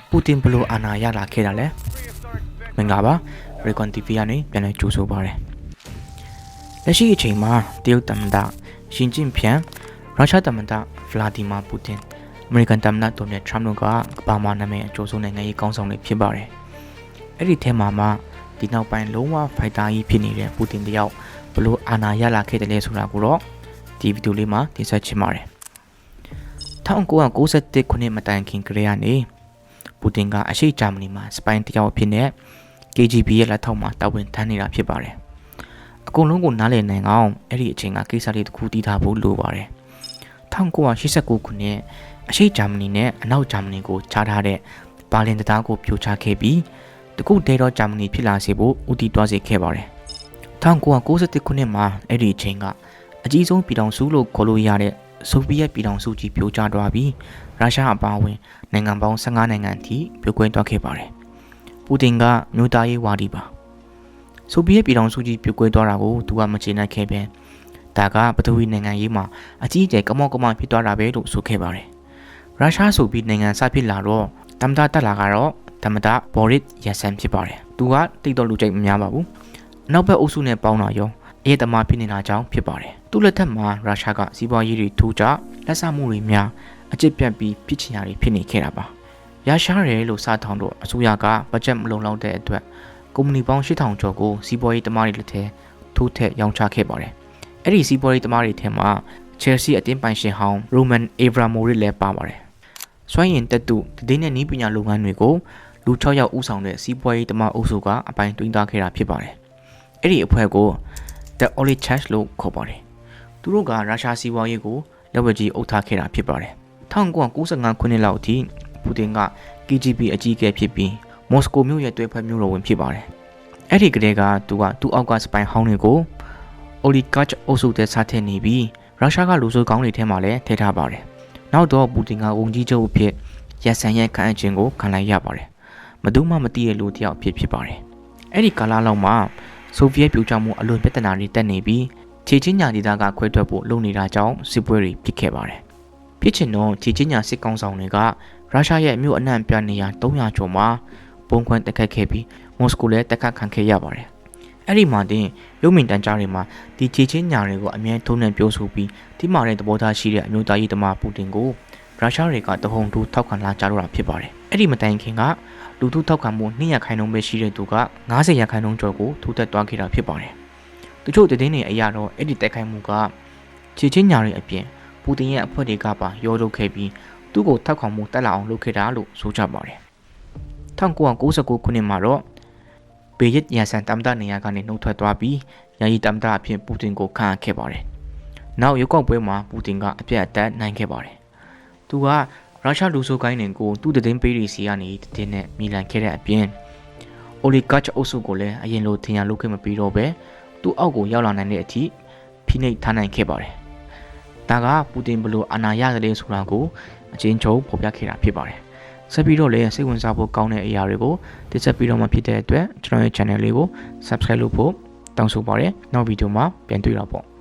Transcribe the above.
ပူတင်ဘလို့အာဏာရလာခဲ့တာလဲမင်္ဂလာပါရေကွန် TV ကနေပြန်လည်ကြိုဆိုပါရစေလက်ရှိအချိန်မှာတရုတ်သမ္မတရှင်ကျင်းဖျန်ရုရှားသမ္မတဗလာဒီမာပူတင်အမေရိကန်သမ္မတဒေါ်နယ်ထရမ့်တို့ကကမ္ဘာမှာနာမည်အကျိုးဆုံးနိုင်ငံရေးကောင်းဆောင်တွေဖြစ်ပါတယ်အဲ့ဒီထဲမှာဒီနောက်ပိုင်းလုံးဝဖိုက်တာကြီးဖြစ်နေတဲ့ပူတင်တယောက်ဘလို့အာဏာရလာခဲ့တယ်လဲဆိုတာကိုတော့ဒီဗီဒီယိုလေးမှာတင်ဆက်ချင်ပါတယ်1991ခုနှစ်မတိုင်ခင်ကတည်းကနေပူတင်ကအရှေ့ဂျာမနီမှာစပိုင်တယောက်အဖြစ်နဲ့ KGB ရဲ့လက်ထောက်မှာတာဝန်ထမ်းနေတာဖြစ်ပါတယ်အကုန်လုံးကိုနားလည်နိုင်အောင်အဲ့ဒီအချိန်ကကိစ္စလေးတစ်ခုတည်ထားဖို့လိုပါတယ်1989ခုနှစ်အရှေ့ဂျာမနီနဲ့အနောက်ဂျာမနီကိုခြားထားတဲ့ဘာလင်တံတားကိုဖြိုချခဲ့ပြီးတခုတည်းသောဂျာမနီဖြစ်လာစေဖို့ဦးတည်တွားစေခဲ့ပါတယ်1991ခုနှစ်မှာအဲ့ဒီအချိန်ကအကြီးဆုံးပြည်ထောင်စုလို့ခေါ်လို့ရတဲ့ဆိုဗီယက်ပြည်ထောင်စုကြီးပြိုကျသွားပြီးရုရှားအပါအဝင်နိုင်ငံပေါင်း15နိုင်ငံအထိပြိုကွဲသွားခဲ့ပါတယ်ပူတင်ကမျိုးသားရေးဝါဒီပါဆိုဗီယက်ပြည်ထောင်စုကြီးပြိုကွဲသွားတာကိုသူကမကျေနပ်ခဲ့ပဲဒါကပထဝီနိုင်ငံရေးမှာအကြီးအကျယ်ကမောက်ကမဖြစ်သွားတာပဲလို့ဆိုခဲ့ပါတယ်ရုရှားဆိုပြီးနိုင်ငံစဖြစ်လာတော့သမ္မတတက်လာကတော့သမ္မတဘော်ရစ်ယက်ဆန်ဖြစ်ပါတယ်သူကတိတ်တော့လူကြိုက်မများပါဘူးအနောက်ဘက်အုပ်စုနဲ့ပေါင်းတာရောအေးသမားဖြစ်နေတာကြောင့်ဖြစ်ပါတယ်သူ့လက်ထက်မှာရုရှားကစီးပွားရေးတွေထိုးကျလက်ဆမှုတွေများအကျစ်ပြတ်ပြီးဖြစ်ချင်တာတွေဖြစ်နေခဲ့တာပါရရှားတယ်လို့စထောင်တော့အစိုးရကဘတ်ဂျက်မလုံလောက်တဲ့အတွက်ကုမ္ပဏီပေါင်း8000ကျော်ကိုစီးပွားရေးသမားတွေလက်ထဲထိုးထက်ရောင်းချခဲ့ပါတယ်အဲ့ဒီစီးပွားရေးသမားတွေထဲမှာ Chelsea အသင်းပိုင်ရှင်ဟောင်း Roman Abramovich လည်းပါပါတယ်စွမ်းရည်တက်သူတည်တဲ့နည်းပညာလုပ်ငန်းတွေကိုလူ6ယောက်ဦးဆောင်တဲ့စီးပွားရေးသမားအုပ်စုကအပိုင်တွင်းသားခဲ့တာဖြစ်ပါတယ်အဲ့ဒီအဖွဲ့ကို The Oligarchs လို့ခေါ်ပါတယ်သူတို့ကရုရှားစီးပွားရေးကိုလက်ဝဲကြီးအုပ်ထားခဲ့တာဖြစ်ပါတယ်1995ခုနှစ်လောက်အထိပူတင်က KGB အကြီးအကဲဖြစ်ပြီးမော်စကိုမြို့ရဲ့တွဲဖက်မြို့တော်ဝင်ဖြစ်ပါတယ်အဲ့ဒီကတည်းကသူကသူ့အောက်ကစပိုင်ဟောင်းတွေကို Oligarch အုပ်စုတဲ့စားထည့်နေပြီးရုရှားကလူဆိုးကောင်းတွေထဲမှာလည်းထည့်ထားပါတယ်နောက်တော့ပူတင်ကဝန်ကြီးချုပ်အဖြစ်ရက်စံရဲ့ခံအခြင်းကိုခံလိုက်ရပါတယ်မသူမှမသိတဲ့လူတစ်ယောက်ဖြစ်ပါတယ်အဲ့ဒီကာလလောက်မှာဆိုဗီယက်ပြိုကျမှုအလွန်ပြဿနာတွေတက်နေပြီးခြေချင်းညာဒေသကခွဲထွက်ဖို့လုပ်နေတာကြောင့်စစ်ပွဲတွေဖြစ်ခဲ့ပါတယ်ဖြစ်ချင်တော့ခြေချင်းညာစစ်ကောင်ဆောင်တွေကရုရှားရဲ့မြို့အနှံ့ပြနေရ300ကျော်မှာပုံခွင့်တက်ခတ်ခဲ့ပြီးမော်စကိုလည်းတက်ခတ်ခံခဲ့ရပါတယ်အဲ့ဒီမှာတင်ရုပ်မြင်တန်ကြားတွေမှာဒီခြေချင်းညာတွေကိုအမြဲထုံးနှံပြောဆိုပြီးဒီမှာတဲ့သဘောထားရှိတဲ့အမျိုးသားရေးသမားပူတင်ကိုရုရှားတွေကတဟုန်ထိုးထောက်ခံလာကြတော့တာဖြစ်ပါတယ်အဲ့ဒီမတိုင်ခင်ကလူထုထောက်ခံမှု200%ပဲရှိတဲ့သူက90%ကျော်ကိုထိုးတက်သွားခဲ့တာဖြစ်ပါတယ်။တချို့သတင်းတွေအရတော့အဲ့ဒီတိုက်ခိုက်မှုကခြေချင်းညာတွေအပြင်ပူတင်ရဲ့အဖွဲ့တွေကပါရောထုတ်ခဲ့ပြီးသူ့ကိုထောက်ခံမှုတက်လာအောင်လုပ်ခဲ့တာလို့ဆိုကြပါတယ်။1999ခုနှစ်မှာတော့ဘေရစ်ယာဆန်တမ်တာနေရာကနေနှုတ်ထွက်သွားပြီးယာယီတမ်တာအဖြစ်ပူတင်ကိုခန့်အပ်ခဲ့ပါတယ်။နောက်ရုပ်ောက်ပွဲမှာပူတင်ကအပြတ်အသတ်နိုင်ခဲ့ပါတယ်။သူကရုရှားလူဆိုးကိုင်းတွေကိုသူ့သတင်းပေးရီစီကနေတင်းနဲ့မီလန်ခဲ့တဲ့အပြင်အိုလီဂတ်အုပ်စုကိုလည်းအရင်လိုထင်ရလို့ခဲ့မပြီးတော့ပဲသူ့အောက်ကိုရောက်လာနိုင်တဲ့အထိဖိနှိပ်ထားနိုင်ခဲ့ပါတယ်။ဒါကပူတင်ဘလို့အာဏာရတယ်လဲဆိုတာကိုအချင်းချုပ်ဖော်ပြခဲ့တာဖြစ်ပါတယ်။ဆက်ပြီးတော့လည်းစိတ်ဝင်စားဖို့ကောင်းတဲ့အရာတွေကိုတင်ဆက်ပြီးတော့မှဖြစ်တဲ့အတွက်ကျွန်တော်ရဲ့ channel လေးကို subscribe လုပ်ဖို့တောင်းဆိုပါတယ်။နောက်ဗီဒီယိုမှာပြန်တွေ့တော့ပေါ့။